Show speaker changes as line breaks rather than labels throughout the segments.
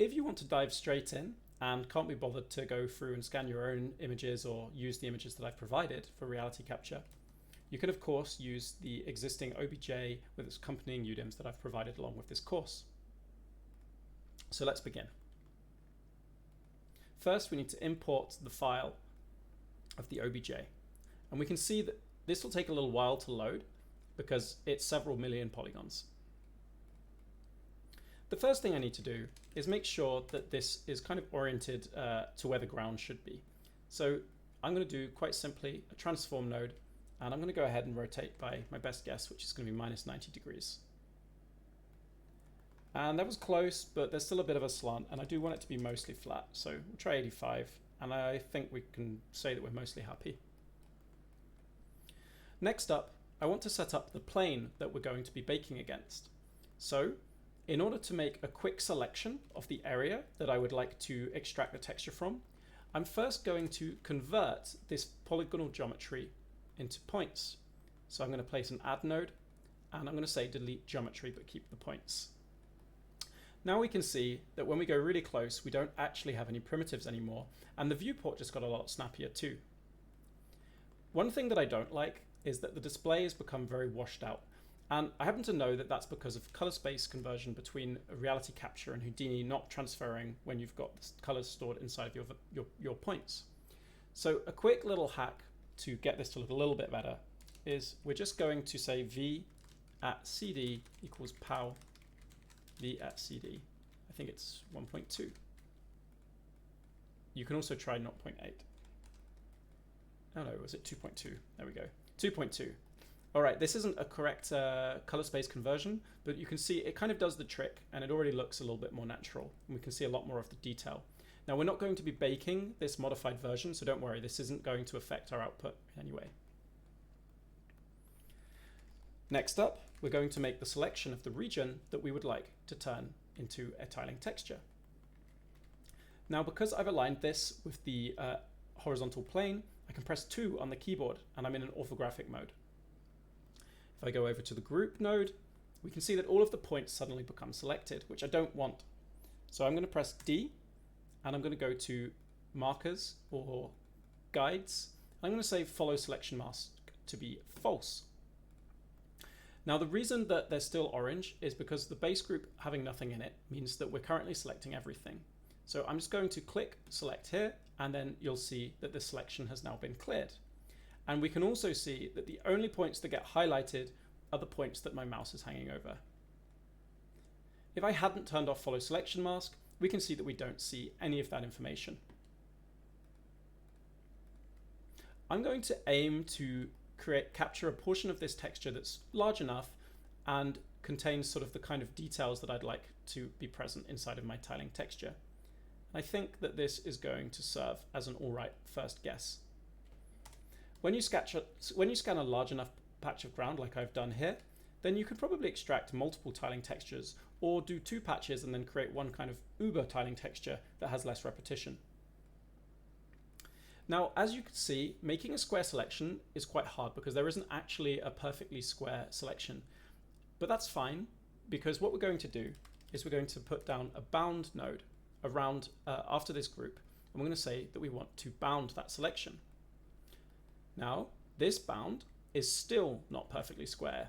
If you want to dive straight in and can't be bothered to go through and scan your own images or use the images that I've provided for reality capture, you can of course use the existing OBJ with its accompanying UDIMs that I've provided along with this course. So let's begin. First, we need to import the file of the OBJ. And we can see that this will take a little while to load because it's several million polygons. The first thing I need to do is make sure that this is kind of oriented to where the ground should be. So I'm going to do quite simply a transform node, and I'm going to go ahead and rotate by my best guess, which is going to be minus 90 degrees. And that was close, but there's still a bit of a slant, and I do want it to be mostly flat. So we'll try 85, and I think we can say that we're mostly happy. Next up, I want to set up the plane that we're going to be baking against. So in order to make a quick selection of the area that I would like to extract the texture from, I'm first going to convert this polygonal geometry into points. So I'm going to place an add node, and I'm going to say delete geometry but keep the points. Now we can see that when we go really close, we don't actually have any primitives anymore, and the viewport just got a lot snappier too. One thing that I don't like is that the display has become very washed out. And I happen to know that that's because of color space conversion between reality capture and Houdini not transferring when you've got the colors stored inside of your points. So a quick little hack to get this to look a little bit better is we're just going to say v at cd equals pow v at cd. I think it's 1.2. You can also try 0.8. Oh no, was it 2.2? There we go. 2.2. All right, this isn't a correct color space conversion, but you can see it kind of does the trick, and it already looks a little bit more natural, and we can see a lot more of the detail. Now, we're not going to be baking this modified version, so don't worry, this isn't going to affect our output in any way. Next up, we're going to make the selection of the region that we would like to turn into a tiling texture. Now, because I've aligned this with the horizontal plane, I can press 2 on the keyboard, and I'm in an orthographic mode. If I go over to the group node, we can see that all of the points suddenly become selected, which I don't want. So I'm going to press D, and I'm going to go to markers or guides. I'm going to say follow selection mask to be false. Now the reason that they're still orange is because the base group having nothing in it means that we're currently selecting everything. So I'm just going to click select here, and then you'll see that the selection has now been cleared. And we can also see that the only points that get highlighted are the points that my mouse is hanging over. If I hadn't turned off follow selection mask, we can see that we don't see any of that information. I'm going to aim to capture a portion of this texture that's large enough and contains sort of the kind of details that I'd like to be present inside of my tiling texture. I think that this is going to serve as an all right first guess. When you scan a large enough patch of ground like I've done here, then you could probably extract multiple tiling textures or do 2 patches and then create one kind of uber tiling texture that has less repetition. Now, as you can see, making a square selection is quite hard because there isn't actually a perfectly square selection. But that's fine, because what we're going to do is we're going to put down a bound node around after this group, and we're going to say that we want to bound that selection. Now, this bound is still not perfectly square.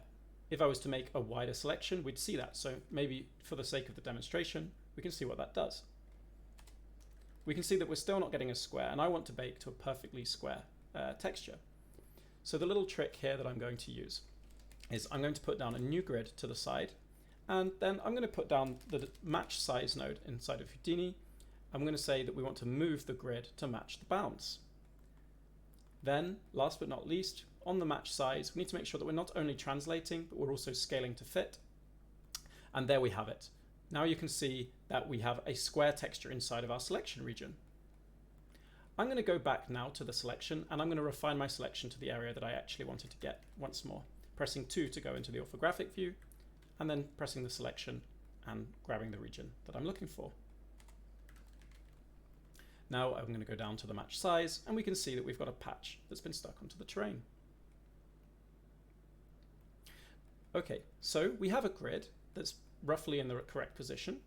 If I was to make a wider selection, we'd see that. So maybe for the sake of the demonstration, we can see what that does. We can see that we're still not getting a square, and I want to bake to a perfectly square texture. So the little trick here that I'm going to use is I'm going to put down a new grid to the side, and then I'm going to put down the match size node inside of Houdini. I'm going to say that we want to move the grid to match the bounds. Then, last but not least, on the match size, we need to make sure that we're not only translating, but we're also scaling to fit. And there we have it. Now you can see that we have a square texture inside of our selection region. I'm going to go back now to the selection, and I'm going to refine my selection to the area that I actually wanted to get once more. Pressing 2 to go into the orthographic view, and then pressing the selection and grabbing the region that I'm looking for. Now I'm going to go down to the match size, and we can see that we've got a patch that's been stuck onto the terrain. Okay, so we have a grid that's roughly in the correct position,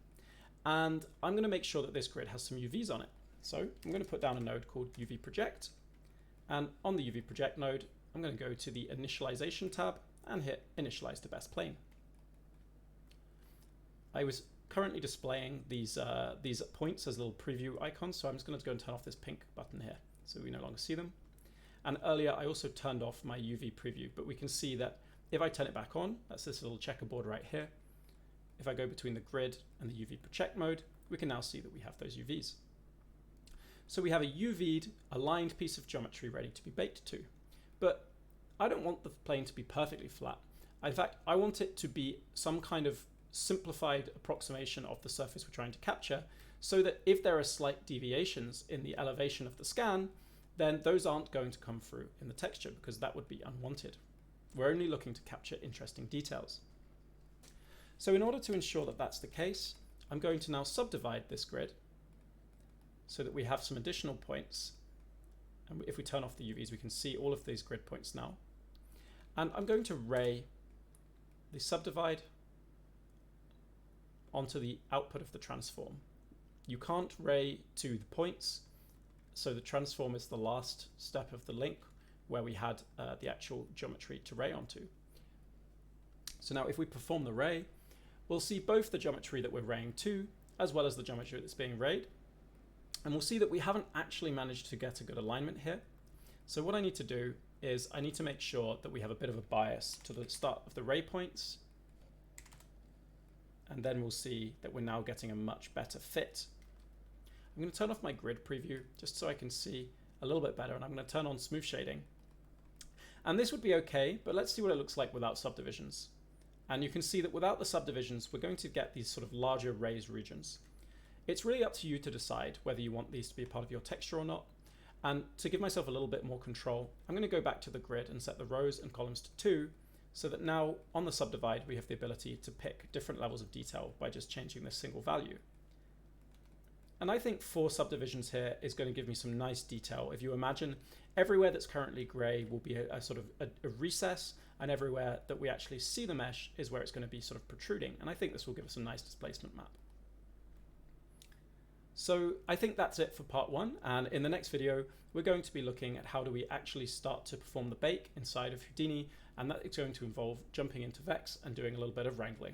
And I'm going to make sure that this grid has some UVs on it. So I'm going to put down a node called UV Project. And on the UV Project node, I'm going to go to the Initialization tab and hit Initialize to Best Plane. I was currently displaying these points as little preview icons, so I'm just going to go and turn off this pink button here so we no longer see them. And earlier I also turned off my UV preview, but we can see that if I turn it back on, that's this little checkerboard right here. If I go between the grid and the UV Project mode, we can now see that we have those UVs. So we have a UV'd aligned piece of geometry ready to be baked to. But I don't want the plane to be perfectly flat. In fact, I want it to be some kind of simplified approximation of the surface we're trying to capture, so that if there are slight deviations in the elevation of the scan, then those aren't going to come through in the texture because that would be unwanted. We're only looking to capture interesting details. So in order to ensure that that's the case, I'm going to now subdivide this grid so that we have some additional points. And if we turn off the UVs, we can see all of these grid points now. And I'm going to ray the subdivide onto the output of the transform. You can't ray to the points, so the transform is the last step of the link where we had the actual geometry to ray onto. So now if we perform the ray, we'll see both the geometry that we're raying to as well as the geometry that's being rayed. And we'll see that we haven't actually managed to get a good alignment here. So what I need to do is I need to make sure that we have a bit of a bias to the start of the ray points. And then we'll see that we're now getting a much better fit. I'm going to turn off my grid preview just so I can see a little bit better, and I'm going to turn on smooth shading. And this would be okay, but let's see what it looks like without subdivisions. And you can see that without the subdivisions, we're going to get these sort of larger raised regions. It's really up to you to decide whether you want these to be a part of your texture or not. And to give myself a little bit more control, I'm going to go back to the grid and set the rows and columns to 2, so that now on the subdivide, we have the ability to pick different levels of detail by just changing this single value. And I think 4 subdivisions here is going to give me some nice detail. If you imagine everywhere that's currently gray will be a sort of a recess, and everywhere that we actually see the mesh is where it's going to be sort of protruding. And I think this will give us a nice displacement map. So I think that's it for part 1. And in the next video, we're going to be looking at how do we actually start to perform the bake inside of Houdini. And that is going to involve jumping into Vex and doing a little bit of wrangling.